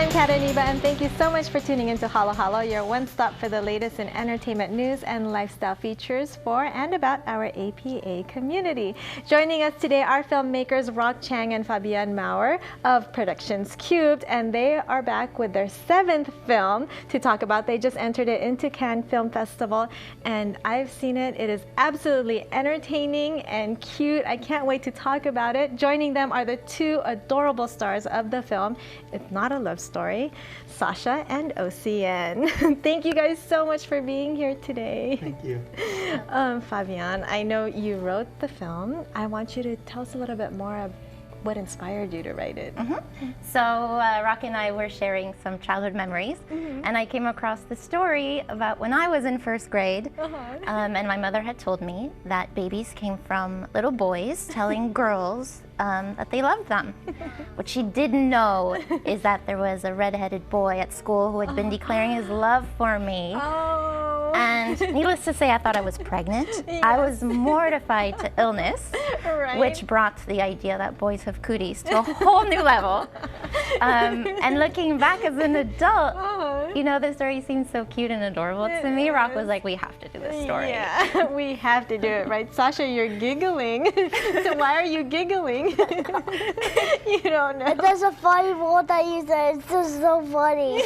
I'm Kat Iniba, and thank you so much for tuning into Halo Halo, your one-stop for the latest in entertainment news and lifestyle features for and about our APA community. Joining us today are filmmakers Chang and Fabienne Maurer of Productions Cubed, and they are back with their 7th film to talk about. They just entered it into Cannes Film Festival, and I've seen it. It is absolutely entertaining and cute. I can't wait to talk about it. Joining them are the 2 adorable stars of the film. It's not a love story, Sasha and Oceane. Thank you guys so much for being here today. Thank you. Fabienne, I know you wrote the film. I want you to tell us a little bit more of what inspired you to write it. So Rock and I were sharing some childhood memories, and I came across the story about when I was in 1st grade, and my mother had told me that babies came from little boys telling girls that they loved them. What she didn't know is that there was a red-headed boy at school who had been declaring his love for me. And needless to say, I thought I was pregnant. Yes. I was mortified to illness, Right. which brought the idea that boys have cooties to a whole new level. And looking back as an adult, you know, the story seems so cute and adorable to me. Rock was like, we have to do this story. Yeah, we have to do it, right? Sasha, you're giggling. So why are you giggling? You don't know. There's a funny word that you said. It's just so funny.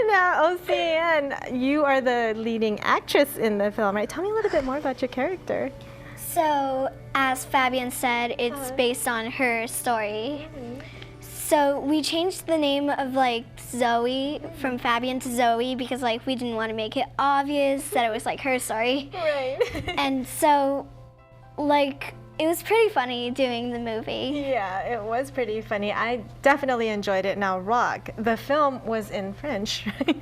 Now, Oceane, you are the leading actress in the film, right? Tell me a little bit more about your character. So, as Fabienne said, it's based on her story. So we changed the name of like Zoe from Fabienne to Zoe because like we didn't want to make it obvious that it was like her story. Right. And so, like, it was pretty funny doing the movie. Yeah, it was pretty funny. I definitely enjoyed it. Now, Rock, the film was in French, right?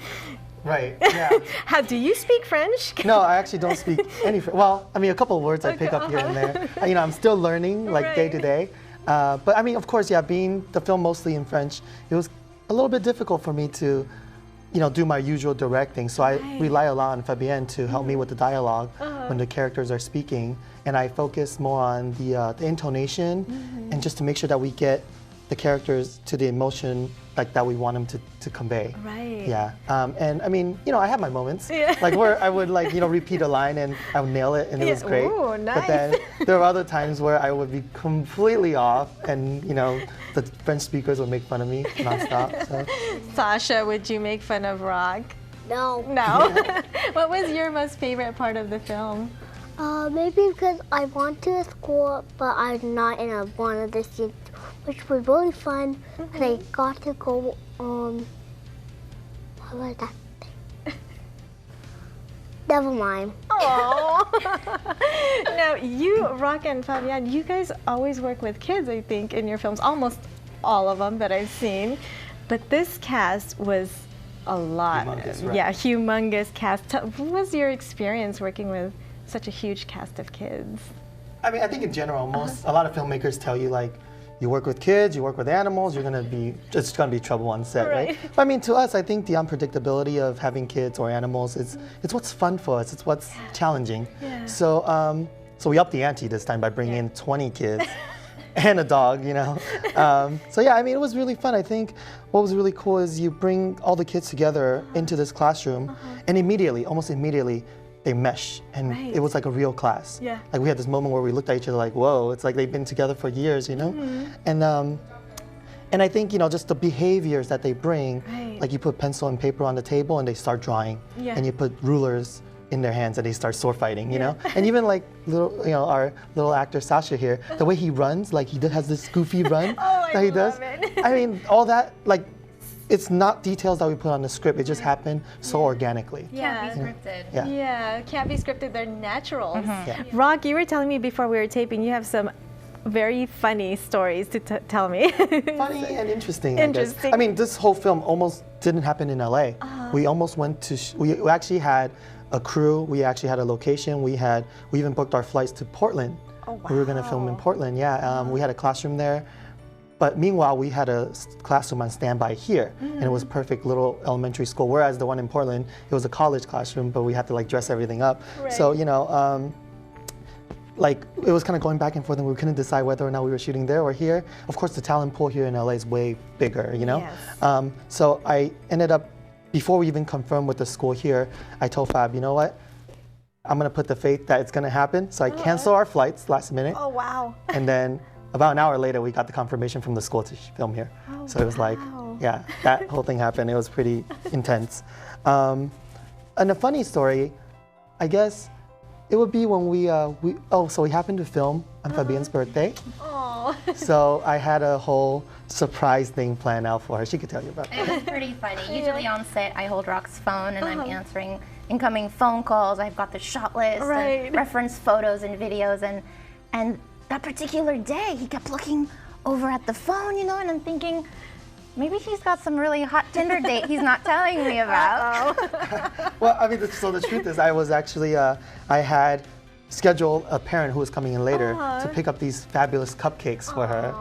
Right, yeah. How do you speak French? No, I actually don't speak any French. Well, I mean, a couple of words I pick up here and there. You know, I'm still learning, like, day to day. But I mean, of course, yeah, being the film mostly in French, it was a little bit difficult for me to, you know, do my usual directing. So I rely a lot on Fabienne to help me with the dialogue when the characters are speaking. And I focus more on the intonation and just to make sure that we get the characters to the emotion like that we want them to convey. Right. Yeah. And I mean, you know, I have my moments. Yeah. Like where I would like, you know, repeat a line and I would nail it and it was great. Ooh, nice. But then there were other times where I would be completely off and, you know, the French speakers would make fun of me nonstop. So. Sasha, would you make fun of Rock? No. No? What was your most favorite part of the film? Maybe because I want to school, but I'm not in one of the scenes, which was really fun. And I got to go, what was that thing? Never mind. Aww. Now, you, Rock and Fabienne, you guys always work with kids, I think, in your films. Almost all of them that I've seen. But this cast was a lot. Humongous, right? Yeah, humongous cast. What was your experience working with such a huge cast of kids? I mean, I think in general, a lot of filmmakers tell you like, you work with kids, you work with animals, it's gonna be trouble on set, right? But I mean, to us, I think the unpredictability of having kids or animals, it's what's fun for us, it's what's challenging. Yeah. So, so we upped the ante this time by bringing in 20 kids and a dog, you know? So yeah, I mean, it was really fun. I think what was really cool is you bring all the kids together into this classroom and immediately, almost immediately, they mesh, and it was like a real class. Yeah. Like we had this moment where we looked at each other like, whoa, it's like they've been together for years, you know? And I think, you know, just the behaviors that they bring, like you put pencil and paper on the table and they start drawing, and you put rulers in their hands and they start sword fighting, you know? And even like little, you know, our little actor Sasha here, the way he runs, like he has this goofy run that he does. I mean, all that, like, it's not details that we put on the script. It just happened so organically. Yeah. Can't be scripted. Yeah. Yeah, can't be scripted. They're naturals. Yeah. Rock, you were telling me before we were taping, you have some very funny stories to tell me. Funny and interesting, I guess. I mean, this whole film almost didn't happen in LA. We almost went to, we actually had a crew, we actually had a location, we even booked our flights to Portland. Oh, wow. We were gonna film in Portland, yeah. We had a classroom there. But meanwhile, we had a classroom on standby here, and it was perfect little elementary school. Whereas the one in Portland, it was a college classroom, but we had to like dress everything up. So, you know, like it was kind of going back and forth, and we couldn't decide whether or not we were shooting there or here. Of course, the talent pool here in LA is way bigger, you know. Yes. So I ended up, before we even confirmed with the school here, I told Fab, you know what? I'm gonna put the faith that it's gonna happen. So I canceled our flights last minute. Oh wow. And then about an hour later, we got the confirmation from the school to film here. Oh, so it was like, yeah, that whole thing happened. It was pretty intense. And a funny story, I guess, it would be when so we happened to film on Fabienne's birthday. Oh. So I had a whole surprise thing planned out for her. She could tell you about that. It was pretty funny. Usually on set, I hold Rock's phone and I'm answering incoming phone calls. I've got the shot list and reference photos and videos. And that particular day, he kept looking over at the phone, you know, and I'm thinking, maybe he's got some really hot Tinder date he's not telling me about. Well, I mean, so the truth is, I was actually, I had scheduled a parent who was coming in later to pick up these fabulous cupcakes for her.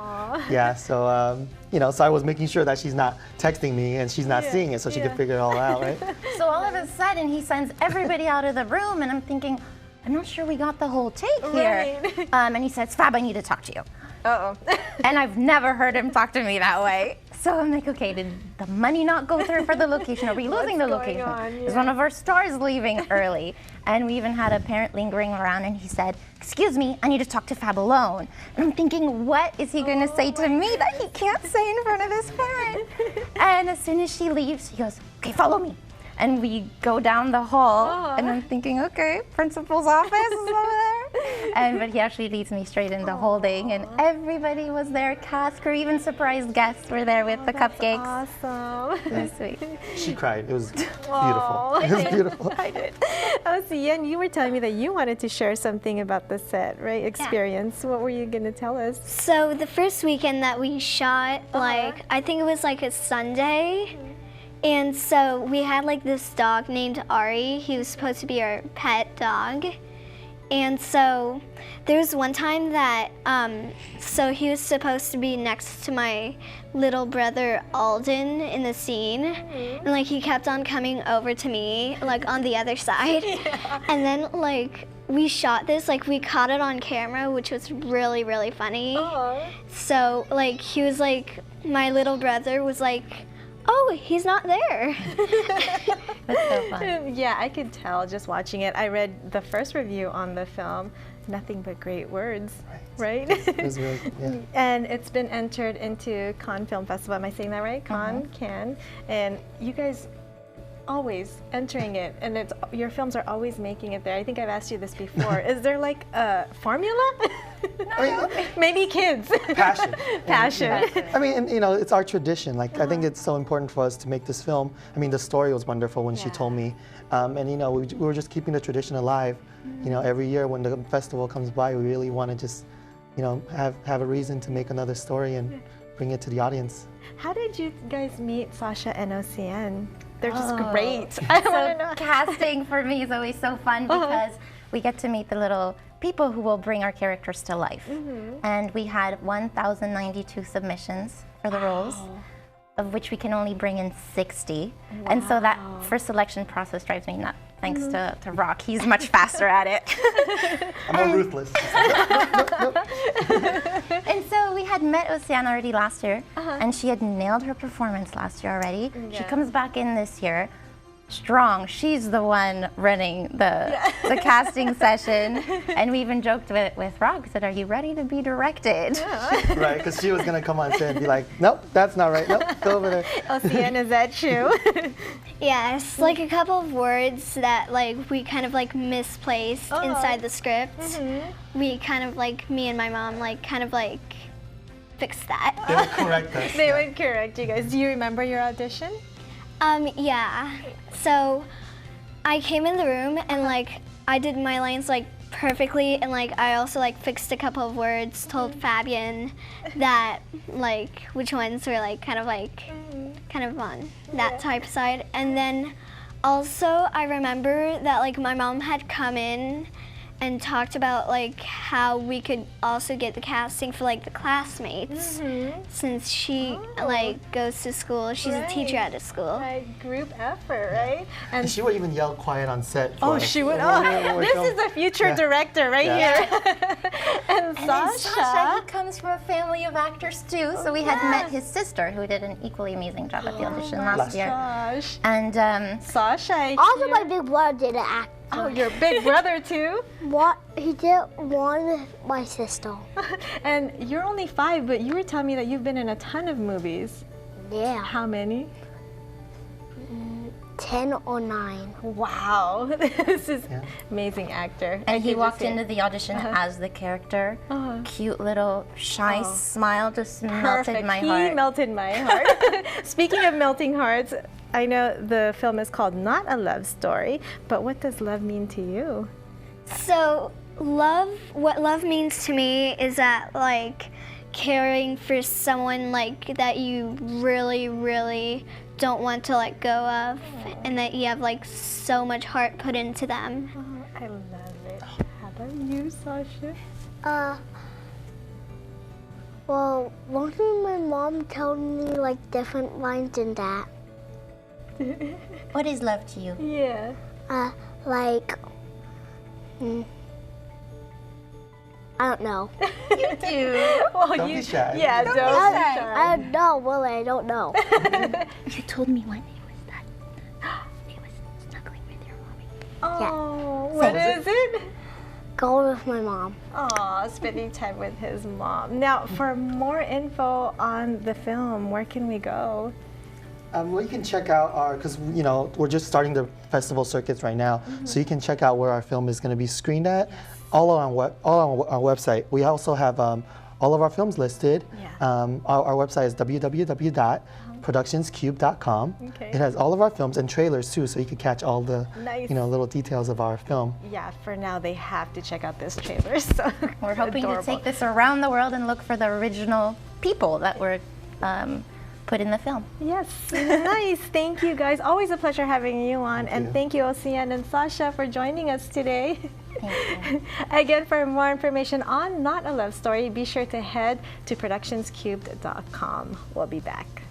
Yeah, so, you know, so I was making sure that she's not texting me and she's not seeing it so she could figure it all out, right? So all of a sudden, he sends everybody out of the room, and I'm thinking, I'm not sure we got the whole take here. And he says, Fab, I need to talk to you. And I've never heard him talk to me that way. So I'm like, okay, did the money not go through for the location? Are we losing the location? Is one of our stars leaving early? And we even had a parent lingering around, and he said, excuse me, I need to talk to Fab alone. And I'm thinking, what is he going to say to me that he can't say in front of his parent? And as soon as she leaves, he goes, okay, follow me. And we go down the hall, and I'm thinking, okay, principal's office is over there. But he actually leads me straight into holding, and everybody was there. Cast crew, even surprise guests were there with the cupcakes. Awesome. It was sweet. She cried. It was beautiful. It was beautiful. I did. Oceane, you were telling me that you wanted to share something about the set, right? Experience. What were you going to tell us? So the first weekend that we shot, like, I think it was like a Sunday. And so we had like this dog named Ari. He was supposed to be our pet dog. And so there was one time that, so he was supposed to be next to my little brother Alden in the scene. And like he kept on coming over to me, like on the other side. And then like we shot this, like we caught it on camera, which was really, really funny. So like he was like, my little brother was like, oh, he's not there. That's so fun. Yeah, I could tell just watching it. I read the first review on the film, nothing but great words, right? It was really, And it's been entered into Cannes Film Festival. Am I saying that right? Cannes. And you guys always entering it, and it's your films are always making it there. I think I've asked you this before. Is there like a formula? No. Maybe kids. Passion. Passion. I mean, and, you know, it's our tradition. Like, I think it's so important for us to make this film. I mean, the story was wonderful when she told me. And, you know, we were just keeping the tradition alive. You know, every year when the festival comes by, we really want to just, you know, have a reason to make another story and bring it to the audience. How did you guys meet Sasha and Oceane? They're just great. So casting for me is always so fun because we get to meet the little people who will bring our characters to life. And we had 1,092 submissions for the roles, of which we can only bring in 60. And so that first selection process drives me nuts. Thanks to Rock, he's much faster at it. I'm more ruthless. And so we had met Oceane already last year, and she had nailed her performance last year already. She comes back in this year, strong. She's the one running the casting session, and we even joked with Rock, said, "Are you ready to be directed?" Right, because she was gonna come on set and be like, "Nope, that's not right. Nope, go over there." Oceane, is that true? Yes, like a couple of words that like we kind of like misplaced inside the script. We kind of like, me and my mom like kind of like fixed that. They would correct us. They would correct you guys. Do you remember your audition? Yeah. So I came in the room and like I did my lines like perfectly, and like I also like fixed a couple of words, told Fabienne that like which ones were like kind of on that type side. And then also I remember that like my mom had come in and talked about like how we could also get the casting for like the classmates, since she like goes to school. She's a teacher at a school. Right, group effort, right? And she would even yell quiet on set. Oh, she would. Oh, this is the future director right here. And Sasha, he comes from a family of actors too, so we had met his sister, who did an equally amazing job at the audition last year. Gosh. And Sasha. Also, my big brother did an act. Oh, your big brother too? What? He did one with my sister. And you're only 5, but you were telling me that you've been in a ton of movies. Yeah. How many? 10 or 9. Wow, this is amazing actor. And he walked into the audition as the character. Cute little shy smile just melted my heart. He melted my heart. Speaking of melting hearts, I know the film is called Not a Love Story, but what does love mean to you? So what love means to me is that like caring for someone like that you really, really don't want to let go of, and that you have like so much heart put into them. I love it. How about you, Sasha? Well, one thing my mom told me like different lines than that. What is love to you? Yeah. Like, I don't know. You do. Well, Don't be shy. Yeah, don't be shy. I don't know, Willie, I don't know. You told me one day was that he was snuggling with your mommy. Oh, what is it? Go with my mom. Aw, spending time with his mom. Now, for more info on the film, where can we go? Well, you can check out because you know we're just starting the festival circuits right now, so you can check out where our film is going to be screened at, all on our website. We also have all of our films listed. Our website is www.productionscube.com. Okay. It has all of our films and trailers too, so you can catch all the little details of our film. Yeah, for now they have to check out this trailer. So We're hoping to take this around the world and look for the original people that were put in the film. Yes, nice. Thank you guys. Always a pleasure having you on. And thank you, Oceane and Sasha, for joining us today. Thank you. Again, for more information on Not a Love Story, be sure to head to productionscubed.com. We'll be back.